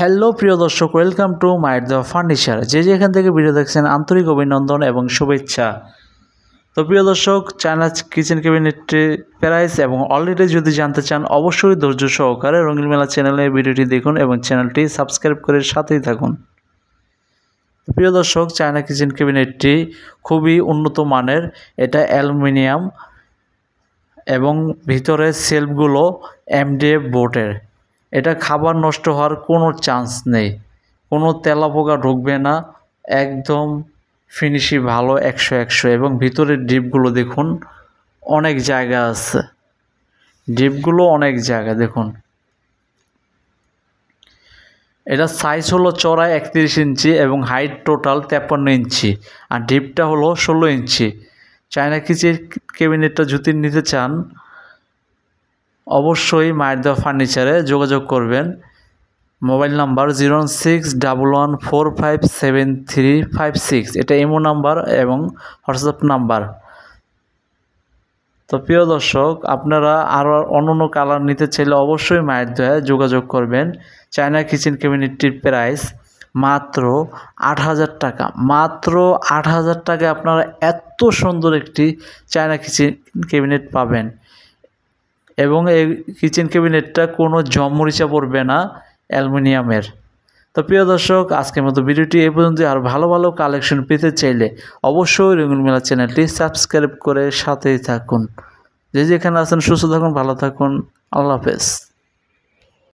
Hello প্রিয় দর্শক, welcome to might the furniture. যে যেখান থেকে ভিডিও দেখছেন আন্তরিক অভিনন্দন এবং শুভেচ্ছা। তো প্রিয় দর্শক, চায়না কিচেন ক্যাবিনেটের প্রাইস এবং অলরেডি যদি জানতে চান অবশ্যই ধৈর্য সহকারে রঙিন মেলা চ্যানেলে ভিডিওটি দেখুন এবং চ্যানেলটি সাবস্ক্রাইব করে সাথেই থাকুন। প্রিয় দর্শক, চায়না কিচেন ক্যাবিনেটটি খুবই উন্নত মানের। এটা অ্যালুমিনিয়াম এবং ভিতরে সেলফগুলো এমডিএফ বোর্ডের। এটা খাবার নষ্ট হওয়ার কোনো চান্স নেই, কোনো তেলাপোকা ঢুকবে না, একদম ফিনিশিং ভালো 100 এবং ভিতরের ডিপগুলো দেখুন, অনেক জায়গা আছে, ডিপগুলো অনেক জায়গা দেখুন। এটা সাইজ হলো চড়াই 31 ইঞ্চি এবং হাইট টোটাল 53 ইঞ্চি আর ডিপটা হলো 16 ইঞ্চি। চায়না কিচেন ক্যাবিনেটটা যদি নিতে চান অবশ্যই মাইট দ্য ফার্নিচারে যোগাযোগ করবেন। মোবাইল নাম্বার 01611457356, এটা ইমো নাম্বার এবং হোয়াটসঅ্যাপ নাম্বার। তো প্রিয় দর্শক, আপনারা আরও অন্য কালার নিতে চাইলে অবশ্যই মাইট দ্য যোগাযোগ করবেন। চায়না কিচেন ক্যাবিনেটটির প্রাইস মাত্র 8,000 টাকা। মাত্র 8,000 টাকায় আপনারা এত সুন্দর একটি চায়না কিচেন ক্যাবিনেট পাবেন এবং এই কিচেন ক্যাবিনেটটা কোনো জমমরিচা পড়বে না, অ্যালুমিনিয়ামের। তো প্রিয় দর্শক, আজকের মতো ভিডিওটি এই পর্যন্ত। আর ভালো ভালো কালেকশন পেতে চাইলে অবশ্যই রঙিন মেলা চ্যানেলটি সাবস্ক্রাইব করে সাথেই থাকুন। যে যেখানে আছেন সুস্থ থাকুন, ভালো থাকুন, আল্লাহ হাফেজ।